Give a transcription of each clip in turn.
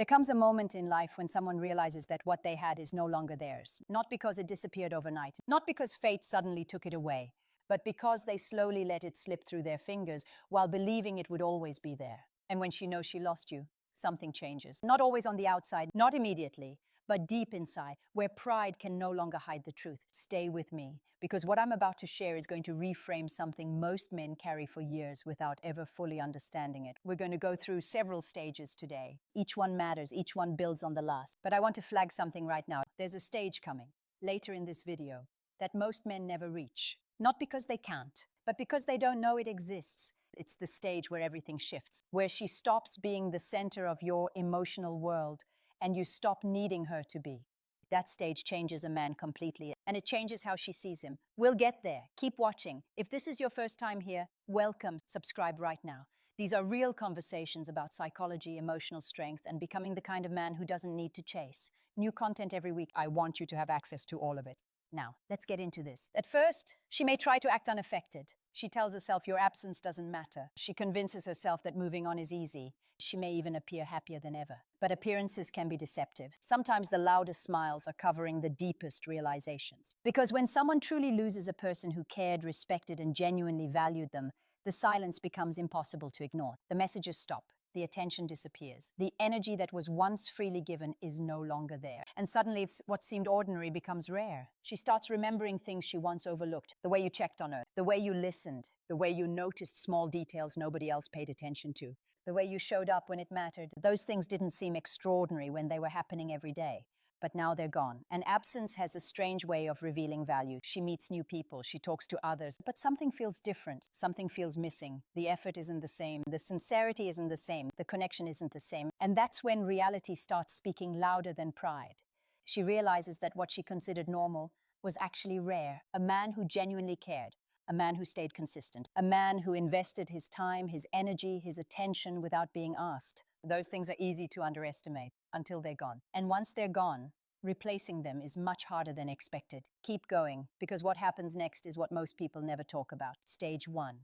There comes a moment in life when someone realizes that what they had is no longer theirs, not because it disappeared overnight, not because fate suddenly took it away, but because they slowly let it slip through their fingers while believing it would always be there. And when she knows she lost you, something changes. Not always on the outside, not immediately, but deep inside, where pride can no longer hide the truth. Stay with me, because what I'm about to share is going to reframe something most men carry for years without ever fully understanding it. We're going to go through several stages today. Each one matters, each one builds on the last. But I want to flag something right now. There's a stage coming, later in this video, that most men never reach. Not because they can't, but because they don't know it exists. It's the stage where everything shifts, where she stops being the center of your emotional world and you stop needing her to be. That stage changes a man completely, and it changes how she sees him. We'll get there. Keep watching. If this is your first time here, welcome. Subscribe right now. These are real conversations about psychology, emotional strength, and becoming the kind of man who doesn't need to chase. New content every week. I want you to have access to all of it. Now, let's get into this. At first, she may try to act unaffected. She tells herself your absence doesn't matter. She convinces herself that moving on is easy. She may even appear happier than ever. But appearances can be deceptive. Sometimes the loudest smiles are covering the deepest realizations. Because when someone truly loses a person who cared, respected, and genuinely valued them, the silence becomes impossible to ignore. The messages stop. The attention disappears. The energy that was once freely given is no longer there. And suddenly what seemed ordinary becomes rare. She starts remembering things she once overlooked. The way you checked on her, the way you listened, the way you noticed small details nobody else paid attention to, the way you showed up when it mattered. Those things didn't seem extraordinary when they were happening every day. But now they're gone. And absence has a strange way of revealing value. She meets new people, she talks to others, but something feels different. Something feels missing. The effort isn't the same. The sincerity isn't the same. The connection isn't the same. And that's when reality starts speaking louder than pride. She realizes that what she considered normal was actually rare. A man who genuinely cared. A man who stayed consistent. A man who invested his time, his energy, his attention without being asked. Those things are easy to underestimate until they're gone. And once they're gone, replacing them is much harder than expected. Keep going, because what happens next is what most people never talk about. Stage 1.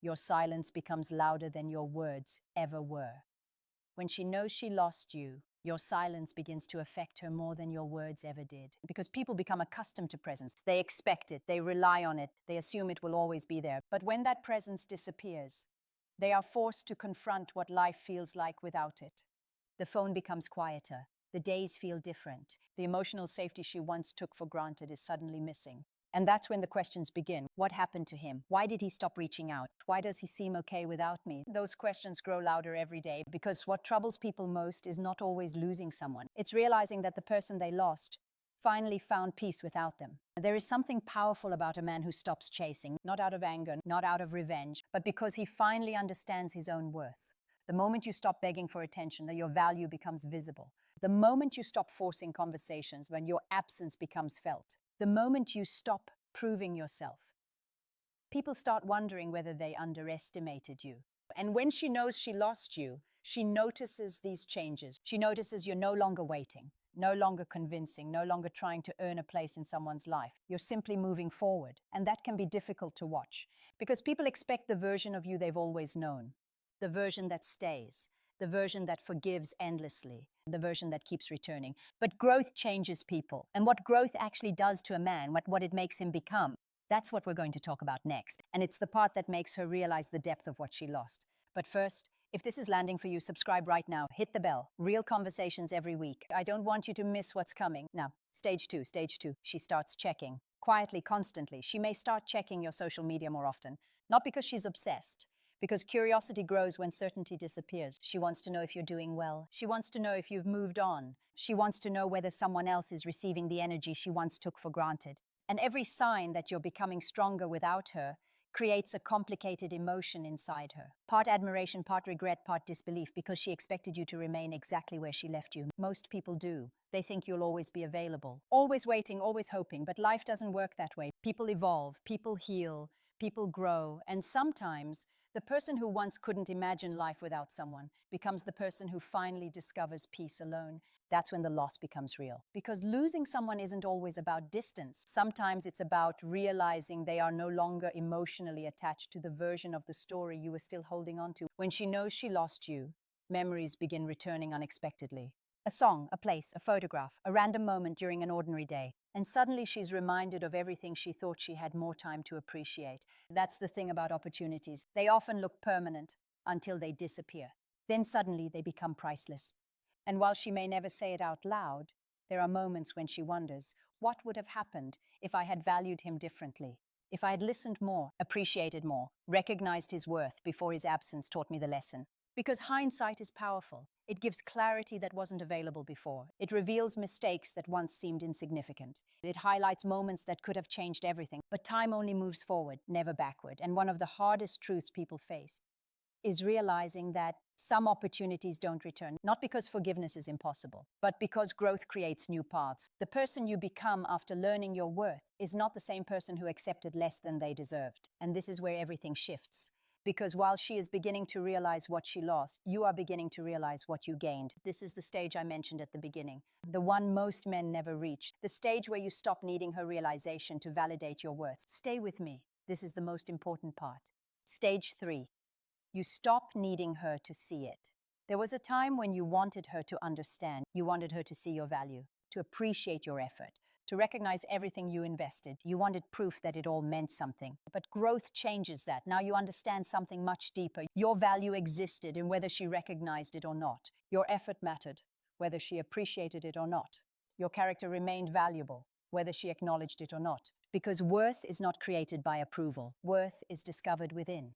Your silence becomes louder than your words ever were. When she knows she lost you, your silence begins to affect her more than your words ever did. Because people become accustomed to presence. They expect it, they rely on it, they assume it will always be there. But when that presence disappears, they are forced to confront what life feels like without it. The phone becomes quieter. The days feel different. The emotional safety she once took for granted is suddenly missing. And that's when the questions begin. What happened to him? Why did he stop reaching out? Why does he seem okay without me? Those questions grow louder every day because what troubles people most is not always losing someone. It's realizing that the person they lost finally found peace without them. There is something powerful about a man who stops chasing, not out of anger, not out of revenge, but because he finally understands his own worth. The moment you stop begging for attention, your value becomes visible. The moment you stop forcing conversations, when your absence becomes felt. The moment you stop proving yourself. People start wondering whether they underestimated you. And when she knows she lost you, she notices these changes. She notices you're no longer waiting, no longer convincing, no longer trying to earn a place in someone's life. You're simply moving forward. And that can be difficult to watch because people expect the version of you they've always known. The version that stays, the version that forgives endlessly, the version that keeps returning. But growth changes people. And what growth actually does to a man, what it makes him become, that's what we're going to talk about next. And it's the part that makes her realize the depth of what she lost. But first, if this is landing for you, subscribe right now. Hit the bell. Real conversations every week. I don't want you to miss what's coming. Now, stage 2. She starts checking. Quietly, constantly. She may start checking your social media more often. Not because she's obsessed. Because curiosity grows when certainty disappears. She wants to know if you're doing well. She wants to know if you've moved on. She wants to know whether someone else is receiving the energy she once took for granted. And every sign that you're becoming stronger without her creates a complicated emotion inside her. Part admiration, part regret, part disbelief, because she expected you to remain exactly where she left you. Most people do. They think you'll always be available. Always waiting, always hoping, but life doesn't work that way. People evolve, people heal, people grow, and sometimes the person who once couldn't imagine life without someone becomes the person who finally discovers peace alone. That's when the loss becomes real. Because losing someone isn't always about distance. Sometimes it's about realizing they are no longer emotionally attached to the version of the story you were still holding on to. When she knows she lost you, memories begin returning unexpectedly. A song, a place, a photograph, a random moment during an ordinary day. And suddenly she's reminded of everything she thought she had more time to appreciate. That's the thing about opportunities. They often look permanent until they disappear. Then suddenly they become priceless. And while she may never say it out loud, there are moments when she wonders, what would have happened if I had valued him differently? If I had listened more, appreciated more, recognized his worth before his absence taught me the lesson. Because hindsight is powerful. It gives clarity that wasn't available before. It reveals mistakes that once seemed insignificant. It highlights moments that could have changed everything. But time only moves forward, never backward. And one of the hardest truths people face is realizing that some opportunities don't return, not because forgiveness is impossible, but because growth creates new paths. The person you become after learning your worth is not the same person who accepted less than they deserved. And this is where everything shifts. Because while she is beginning to realize what she lost, you are beginning to realize what you gained. This is the stage I mentioned at the beginning, the one most men never reach, the stage where you stop needing her realization to validate your worth. Stay with me. This is the most important part. Stage 3. You stop needing her to see it. There was a time when you wanted her to understand. You wanted her to see your value, to appreciate your effort, to recognize everything you invested. You wanted proof that it all meant something. But growth changes that. Now you understand something much deeper. Your value existed in whether she recognized it or not. Your effort mattered, whether she appreciated it or not. Your character remained valuable, whether she acknowledged it or not. Because worth is not created by approval. Worth is discovered within.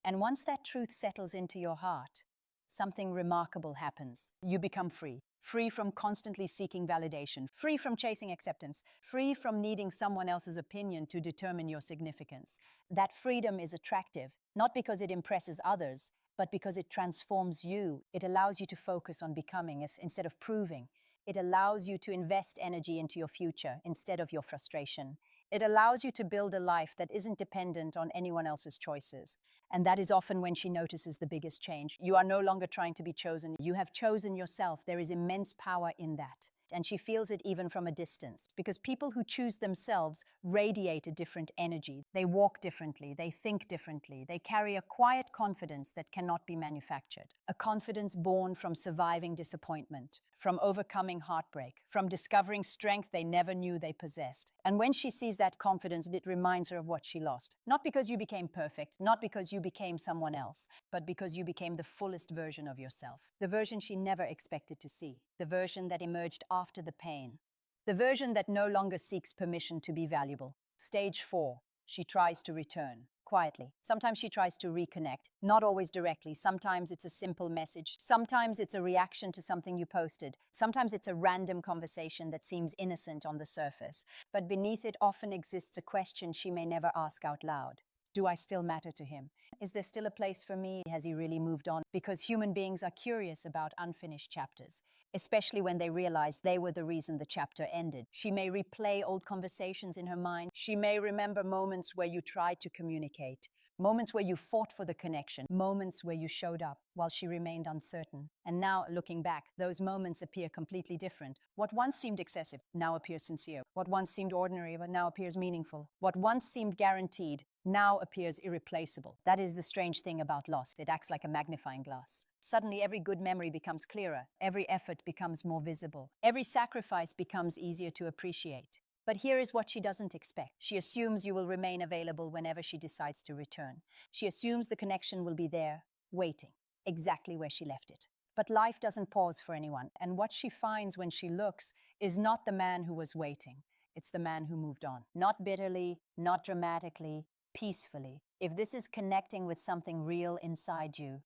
And once that truth settles into your heart, something remarkable happens. You become free. Free from constantly seeking validation, free from chasing acceptance, free from needing someone else's opinion to determine your significance. That freedom is attractive, not because it impresses others, but because it transforms you. It allows you to focus on becoming instead of proving. It allows you to invest energy into your future instead of your frustration. It allows you to build a life that isn't dependent on anyone else's choices. And that is often when she notices the biggest change. You are no longer trying to be chosen. You have chosen yourself. There is immense power in that. And she feels it even from a distance, because people who choose themselves radiate a different energy. They walk differently, they think differently, they carry a quiet confidence that cannot be manufactured. A confidence born from surviving disappointment, from overcoming heartbreak, from discovering strength they never knew they possessed. And when she sees that confidence, it reminds her of what she lost. Not because you became perfect, not because you became someone else, but because you became the fullest version of yourself. The version she never expected to see. The version that emerged after the pain. The version that no longer seeks permission to be valuable. Stage 4. She tries to return. Quietly. Sometimes she tries to reconnect, not always directly. Sometimes it's a simple message. Sometimes it's a reaction to something you posted. Sometimes it's a random conversation that seems innocent on the surface. But beneath it often exists a question she may never ask out loud. Do I still matter to him? Is there still a place for me? Has he really moved on? Because human beings are curious about unfinished chapters, especially when they realize they were the reason the chapter ended. She may replay old conversations in her mind. She may remember moments where you tried to communicate, moments where you fought for the connection, moments where you showed up while she remained uncertain. And now, looking back, those moments appear completely different. What once seemed excessive now appears sincere. What once seemed ordinary but now appears meaningful. What once seemed guaranteed now appears irreplaceable. That is the strange thing about loss. It acts like a magnifying glass. Suddenly, every good memory becomes clearer. Every effort becomes more visible. Every sacrifice becomes easier to appreciate. But here is what she doesn't expect. She assumes you will remain available whenever she decides to return. She assumes the connection will be there, waiting, exactly where she left it. But life doesn't pause for anyone, and what she finds when she looks is not the man who was waiting. It's the man who moved on. Not bitterly, not dramatically, peacefully. If this is connecting with something real inside you,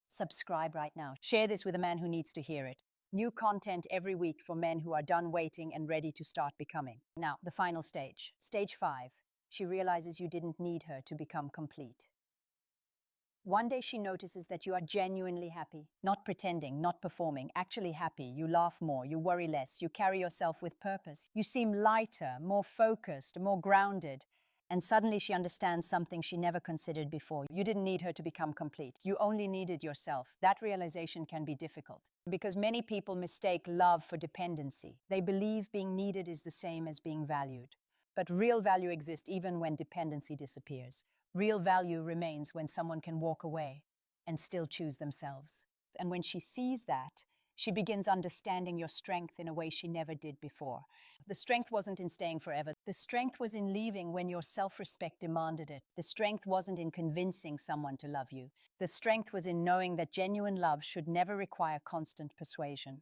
subscribe right now. Share this with a man who needs to hear it. New content every week for men who are done waiting and ready to start becoming. Now, the final stage. Stage 5. She realizes you didn't need her to become complete. One day she notices that you are genuinely happy, not pretending, not performing, actually happy. You laugh more, you worry less, you carry yourself with purpose. You seem lighter, more focused, more grounded. And suddenly she understands something she never considered before. You didn't need her to become complete. You only needed yourself. That realization can be difficult because many people mistake love for dependency. They believe being needed is the same as being valued. But real value exists even when dependency disappears. Real value remains when someone can walk away and still choose themselves. And when she sees that, she begins understanding your strength in a way she never did before. The strength wasn't in staying forever. The strength was in leaving when your self-respect demanded it. The strength wasn't in convincing someone to love you. The strength was in knowing that genuine love should never require constant persuasion.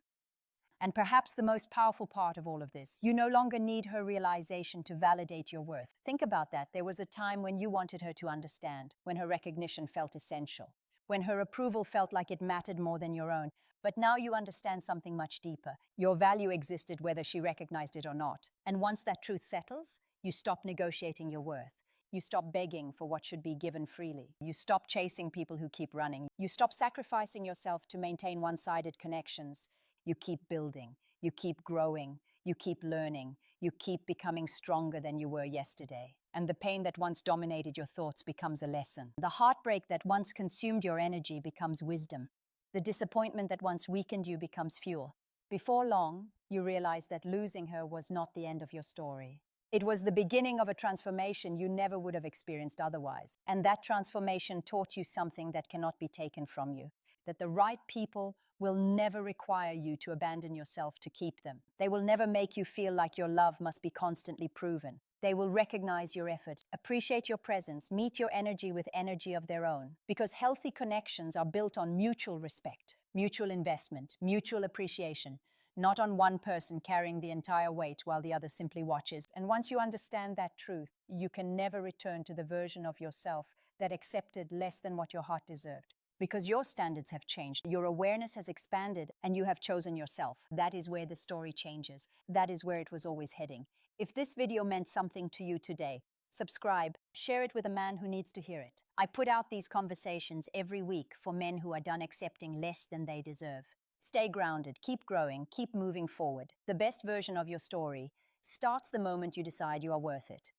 And perhaps the most powerful part of all of this, you no longer need her realization to validate your worth. Think about that. There was a time when you wanted her to understand, when her recognition felt essential, when her approval felt like it mattered more than your own. But now you understand something much deeper. Your value existed whether she recognized it or not. And once that truth settles, you stop negotiating your worth. You stop begging for what should be given freely. You stop chasing people who keep running. You stop sacrificing yourself to maintain one-sided connections. You keep building, you keep growing, you keep learning, you keep becoming stronger than you were yesterday. And the pain that once dominated your thoughts becomes a lesson. The heartbreak that once consumed your energy becomes wisdom. The disappointment that once weakened you becomes fuel. Before long, you realize that losing her was not the end of your story. It was the beginning of a transformation you never would have experienced otherwise. And that transformation taught you something that cannot be taken from you. That the right people will never require you to abandon yourself to keep them. They will never make you feel like your love must be constantly proven. They will recognize your effort, appreciate your presence, meet your energy with energy of their own. Because healthy connections are built on mutual respect, mutual investment, mutual appreciation, not on one person carrying the entire weight while the other simply watches. And once you understand that truth, you can never return to the version of yourself that accepted less than what your heart deserved. Because your standards have changed, your awareness has expanded, and you have chosen yourself. That is where the story changes. That is where it was always heading. If this video meant something to you today, subscribe, share it with a man who needs to hear it. I put out these conversations every week for men who are done accepting less than they deserve. Stay grounded, keep growing, keep moving forward. The best version of your story starts the moment you decide you are worth it.